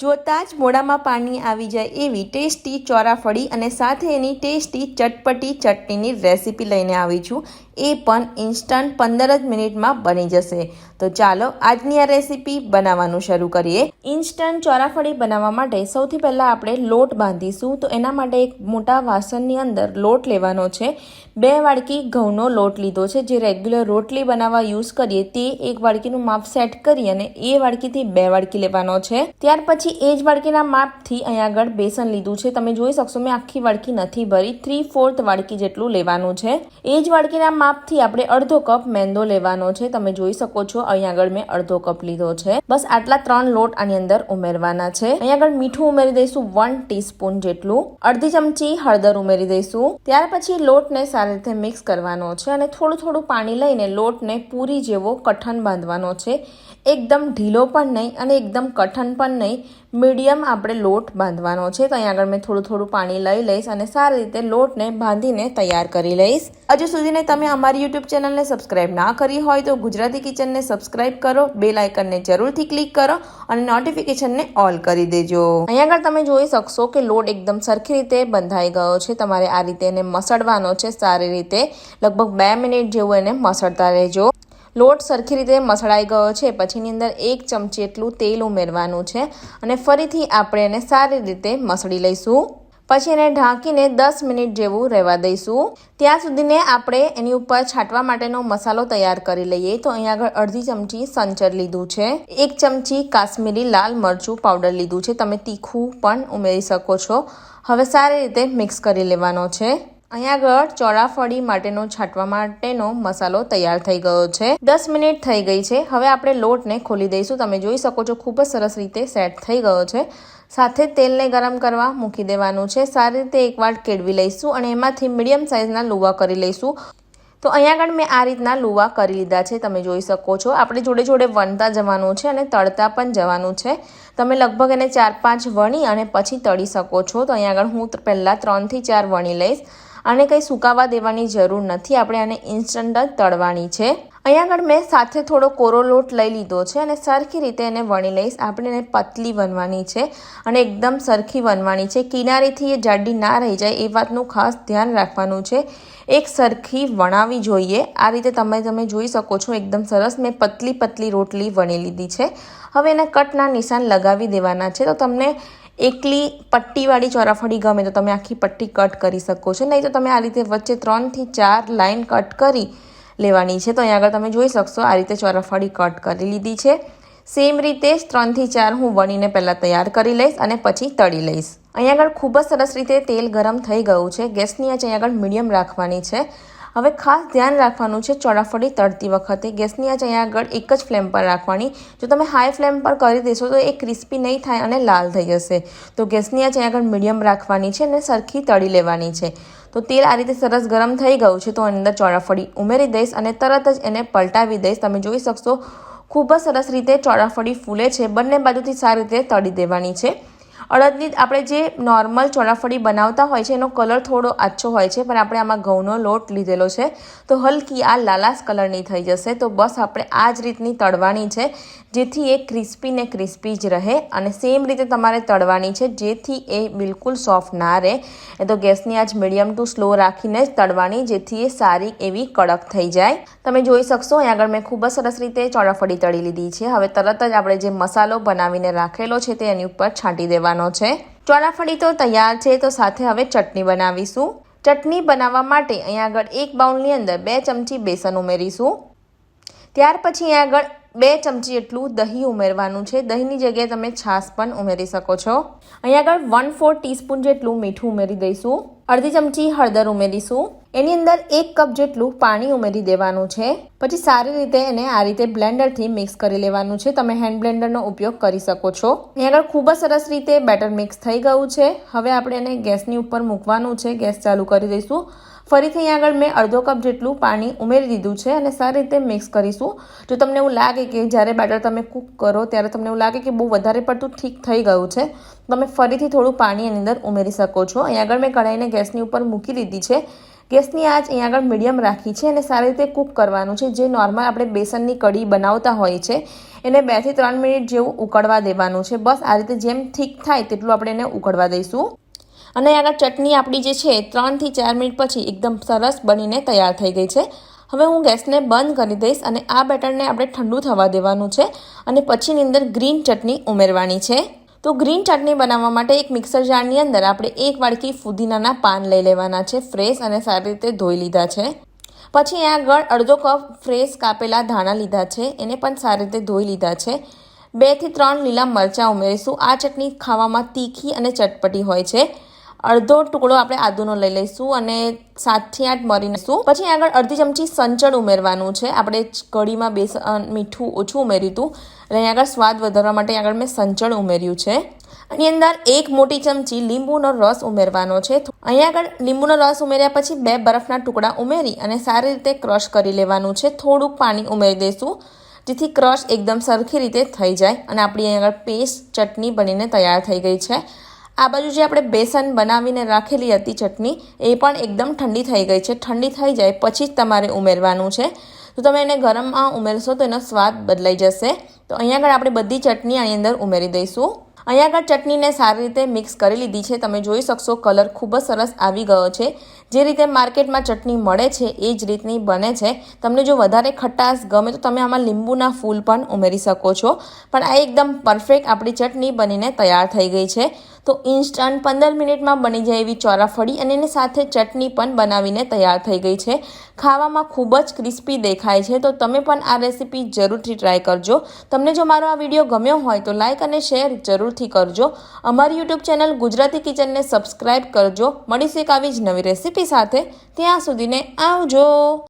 જોતાં જ મોઢામાં પાણી આવી જાય એવી ટેસ્ટી ચોરાફળી અને સાથે એની ટેસ્ટી ચટપટી ચટણીની રેસીપી લઈને આવી છું, એ પણ ઇન્સ્ટન્ટ 15 જ મિનિટમાં બની જશે। તો ચાલો આજની આ રેસીપી બનાવવાનું શરૂ કરીએ। ઇન્સ્ટન્ટ ચોરાફળી બનાવવા માટે સૌથી પહેલાં આપણે લોટ બાંધીશું। તો એના માટે એક મોટા વાસણની અંદર લોટ લેવાનો છે। 2 વાડકી ઘઉંનો લોટ લીધો છે, જે રેગ્યુલર રોટલી બનાવવા યુઝ કરીએ તે 1 વાડકીનું માપ સેટ કરી અને એ વાડકીથી 2 વાડકી લેવાનો છે। ત્યાર પછી એ જ વાડકીના માપથી અહીંયા આગળ બેસન લીધું છે। તમે જોઈ શકશો મેં આખી વાડકી નથી ભરી, 3/4 વાડકી જેટલું લેવાનું છે। એ જ વાડકીના માપથી આપણે અડધો કપ મેંદો લેવાનો છે। તમે જોઈ શકો છો અહીંયા આગળ મેં અડધો કપ લીધો છે। બસ આટલા 3 લોટ આની અંદર ઉમેરવાના છે। અહીંયા આગળ મીઠું ઉમેરી દઈશું 1 ટીસ્પૂન જેટલું, અડધી ચમચી હળદર ઉમેરી દઈશું। ત્યાર પછી લોટને સારી રીતે મિક્સ કરવાનો છે અને થોડું પાણી લઈને લોટને પૂરી જેવો કઠણ બાંધવાનો છે। એકદમ ઢીલો પણ નહીં અને એકદમ કઠણ પણ નહીં, મીડિયમ આપણે લોટ બાંધવાનો છે। તો અહીંયા આગળ મેં થોડું પાણી લઈ લઈશ અને સારી રીતે લોટને બાંધીને તૈયાર કરી લઈશ। હજુ સુધીને તમે અમારી યુટ્યુબ ચેનલને સબસ્ક્રાઇબ ના કરી હોય તો ગુજરાતી કિચનને સબસ્ક્રાઇબ કરો, બેલ આઇકનને જરૂરથી ક્લિક કરો અને નોટિફિકેશનને ઓલ કરી દેજો। અહીંયા આગળ તમે જોઈ શકશો કે લોટ એકદમ સરખી રીતે બંધાઈ ગયો છે। તમારે આ રીતે એને મસળવાનો છે સારી રીતે, લગભગ 2 મિનિટ જેવું એને મસળતા રહેજો। લોટ સરખી રીતે મસળાઈ ગયો છે પછીની અંદર 1 ચમચી એટલું તેલ ઉમેરવાનું છે અને ફરીથી આપણે એને સારી રીતે મસળી લઈશું। પછી એને ઢાંકીને 10 મિનિટ જેવું રહેવા દઈશું। ત્યાં સુધીને આપણે એની ઉપર છાંટવા માટેનો મસાલો તૈયાર કરી લઈએ। તો અહીંયા આગળ અડધી ચમચી સંચર લીધું છે, 1 ચમચી કાશ્મીરી લાલ મરચું પાવડર લીધું છે, તમે તીખું પણ ઉમેરી શકો છો। હવે સારી રીતે મિક્સ કરી લેવાનો છે। અહીંયા આગળ ચોરાફળી માટેનો છાંટવા માટેનો મસાલો તૈયાર થઈ ગયો છે। 10 મિનિટ થઈ ગઈ છે। હવે આપણે લોટને ખોલી દઈશું। તમે જોઈ શકો છો ખૂબ જ સરસ રીતે સેટ થઈ ગયો છે। સાથે તેલને ગરમ કરવા મૂકી દેવાનું છે। સારી રીતે એકવાર કેળવી લઈશું અને એમાંથી મીડિયમ સાઇઝના લુવા કરી લઈશું। તો અહીંયા આગળ મેં આ રીતના લુવા કરી લીધા છે, તમે જોઈ શકો છો। આપણે જોડે વણતા જવાનું છે અને તળતા પણ જવાનું છે। તમે લગભગ એને 4-5 વણી અને પછી તળી શકો છો। તો અહીંયા આગળ હું પહેલાં 3 થી 4 વણી લઈશ। આને કંઈ સુકાવા દેવાની જરૂર નથી, આપણે આને ઇન્સ્ટન્ટ જ તળવાની છે। અહીંયા આગળ મેં સાથે થોડો કોરો લોટ લઈ લીધો છે અને સરખી રીતે એને વણી લઈશ। આપણે એને પતલી વણવાની છે અને એકદમ સરખી વણવાની છે, કિનારીથી એ જાડી ના રહી જાય એ વાતનું ખાસ ધ્યાન રાખવાનું છે। એક સરખી વણાવી જોઈએ। આ રીતે તમે જોઈ શકો છો એકદમ સરસ મેં પતલી રોટલી વણી લીધી છે। હવે એને કટના નિશાન લગાવી દેવાના છે। તો તમને એકલી પટ્ટીવાળી ચોરાફળી ગમે તો તમે આખી પટ્ટી કટ કરી શકો છો, નહીં તો તમે આ રીતે વચ્ચે 3 થી 4 લાઇન કટ કરી લેવાની છે। તો અહીંયા આગળ તમે જોઈ શકશો આ રીતે ચોરાફળી કટ કરી લીધી છે। સેમ રીતે જ 3 થી 4 હું વણીને પહેલાં તૈયાર કરી લઈશ અને પછી તળી લઈશ। અહીંયા આગળ ખૂબ જ સરસ રીતે તેલ ગરમ થઈ ગયું છે। ગેસની આંચ અહીંયા આગળ મીડિયમ રાખવાની છે। હવે ખાસ ધ્યાન રાખવાનું છે ચોરાફળી તળતી વખતે ગેસની આંચ અહીંયા આગળ એક જ ફ્લેમ પર રાખવાની। જો તમે હાઈ ફ્લેમ પર કરી દેશો તો એ ક્રિસ્પી નહીં થાય અને લાલ થઈ જશે। તો ગેસની આંચ અહીંયા આગળ મીડિયમ રાખવાની છે અને સરખી તળી લેવાની છે। તો તેલ આ રીતે સરસ ગરમ થઈ ગયું છે તો અંદર ચોરાફળી ઉમેરી દઈશ અને તરત જ એને પલટાવી દઈશ। તમે જોઈ શકશો ખૂબ જ સરસ રીતે ચોરાફળી ફૂલે છે। બંને બાજુથી સારી રીતે તળી દેવાની છે। અડદની આપણે જે નોર્મલ ચોરાફળી બનાવતા હોય છે એનો કલર થોડો આછો હોય છે, પણ આપણે આમાં ઘઉંનો લોટ લીધેલો છે તો હલકી આ લાલાશ કલરની થઈ જશે। તો બસ આપણે આ જ રીતની તળવાની છે જેથી એ ક્રિસ્પી જ રહે અને સેમ રીતે તમારે તળવાની છે જેથી એ બિલકુલ સોફ્ટ ના રહે। એ તો ગેસની આંચ મીડિયમ ટુ સ્લો રાખીને જ તળવાની જેથી એ સારી એવી કડક થઈ જાય। તમે જોઈ શકશો અહીં આગળ મેં ખૂબ જ સરસ રીતે ચોરાફળી તળી લીધી છે। હવે તરત જ આપણે જે મસાલો બનાવીને રાખેલો છે તે એની ઉપર છાંટી દેવાનો છે। ચોરાફળી તો તૈયાર છે, તો સાથે હવે ચટણી બનાવીશું। ચટણી બનાવવા માટે અહીંયા આગળ 1 બાઉલની અંદર 2 ચમચી બેસન ઉમેરીશું। ત્યાર પછી અહીંયા આગળ 2 ચમચી એટલું દહીં ઉમેરવાનું છે। દહીંની જગ્યાએ તમે છાશ પણ ઉમેરી શકો છો। અહીંયા આગળ 1/4 ટીસ્પૂન જેટલું મીઠું ઉમેરી દઈશું, અડધી ચમચી હળદર ઉમેરીશું, એની અંદર 1 કપ જેટલું પાણી ઉમેરી દેવાનું છે। પછી સારી રીતે એને આ રીતે બ્લેન્ડરથી મિક્સ કરી લેવાનું છે। તમે હેન્ડ બ્લેન્ડરનો ઉપયોગ કરી શકો છો। અહીંયા આગળ ખૂબ જ સરસ રીતે બેટર મિક્સ થઈ ગયું છે। હવે આપણે એને ગેસની ઉપર મૂકવાનું છે। ગેસ ચાલુ કરી દઈશું। ફરીથી અહીંયા આગળ મેં અડધો કપ જેટલું પાણી ઉમેરી દીધું છે અને સારી રીતે મિક્સ કરીશું। જો તમને એવું લાગે કે જ્યારે બેટર તમે કૂક કરો ત્યારે તમને એવું લાગે કે બહુ વધારે પડતું ઠીક થઈ ગયું છે, તમે ફરીથી થોડું પાણી એની અંદર ઉમેરી શકો છો। અહીંયા આગળ મેં કઢાઈને ગેસની ઉપર મૂકી દીધી છે। ગેસની આંચ અહીંયા આગળ મીડિયમ રાખી છે અને સારી રીતે કૂક કરવાનું છે. જે નોર્મલ આપણે બેસનની કઢી બનાવતા હોય છે એને 2 થી 3 મિનિટ જેવું ઉકળવા દેવાનું છે. બસ આ રીતે જેમ થીક થાય તેટલું આપણે એને ઉકળવા દઈશું. અને આગળ ચટણી આપણી જે છે 3 થી 4 મિનિટ પછી એકદમ સરસ બનીને તૈયાર થઈ ગઈ છે. હવે હું ગેસને બંધ કરી દઈશ અને આ બેટરને આપણે ઠંડુ થવા દેવાનું છે અને પછીની અંદર ગ્રીન ચટણી ઉમેરવાની છે. તો ગ્રીન ચટણી બનાવવા માટે એક મિક્સર જારની અંદર આપણે 1 વાડકી ફુદીનાના પાન લઈ લેવાના છે, ફ્રેશ અને સારી રીતે ધોઈ લીધા છે. પછી આગળ અડધો કપ ફ્રેશ કાપેલા ધાણા લીધા છે, એને પણ સારી રીતે ધોઈ લીધા છે. 2 થી 3 લીલા મરચાં ઉમેરીશું. આ ચટણી ખાવામાં તીખી અને ચટપટી હોય છે. અડધો ટુકડો આપણે આદુનો લઈ લઈશું અને 7 થી 8 મરી લઈશું. પછી આગળ અડધી ચમચી સંચળ ઉમેરવાનું છે. આપણે કઢીમાં બેસન મીઠું ઓછું ઉમેર્યું હતું અને અહીં આગળ સ્વાદ વધારવા માટે આગળ મેં સંચળ ઉમેર્યું છે. આની અંદર 1 મોટી ચમચી લીંબુનો રસ ઉમેરવાનો છે. અહીં આગળ લીંબુનો રસ ઉમેર્યા પછી 2 બરફના ટુકડા ઉમેરી અને સારી રીતે ક્રશ કરી લેવાનું છે. થોડુંક પાણી ઉમેરી દઈશું જેથી ક્રશ એકદમ સરખી રીતે થઈ જાય અને આપણી અહીં આગળ પેસ્ટ ચટણી બનીને તૈયાર થઈ ગઈ છે. આ બાજુ જે આપણે બેસન બનાવીને રાખેલી હતી ચટણી એ પણ એકદમ ઠંડી થઈ ગઈ છે. ઠંડી થઈ જાય પછી જ તમારે ઉમેરવાનું છે. તો તમે એને ગરમમાં ઉમેરશો તો એનો સ્વાદ બદલાઈ જશે. તો અહીંયા આગળ આપણે બધી ચટણી આની અંદર ઉમેરી દઈશું. અહીંયા આગળ ચટણીને સારી રીતે મિક્સ કરી લીધી છે. તમે જોઈ શકશો કલર ખૂબ જ સરસ આવી ગયો છે. જે રીતે માર્કેટમાં ચટણી મળે છે એ જ રીતની બને છે. તમને જો વધારે ખટાશ ગમે તો તમે આમાં લીંબુના ફૂલ પણ ઉમેરી શકો છો. પણ આ એકદમ પરફેક્ટ આપણી ચટણી બનીને તૈયાર થઈ ગઈ છે. તો ઇન્સ્ટન્ટ 15 મિનિટમાં બની જાય એવી ચોરાફળી અને એની સાથે ચટણી પણ બનાવીને તૈયાર થઈ ગઈ છે. ખાવામાં ખૂબ જ ક્રિસ્પી દેખાય છે. તો તમે પણ આ રેસીપી જરૂરથી ટ્રાય કરજો. તમને જો મારો આ વિડીયો ગમ્યો હોય તો લાઇક અને શેર જરૂરથી કરજો. અમારી યુટ્યુબ ચેનલ ગુજરાતી કિચનને સબસ્ક્રાઈબ કરજો. મળીશું એક આવી જ નવી રેસીપી સાથે. ત્યાં સુધીને આવજો.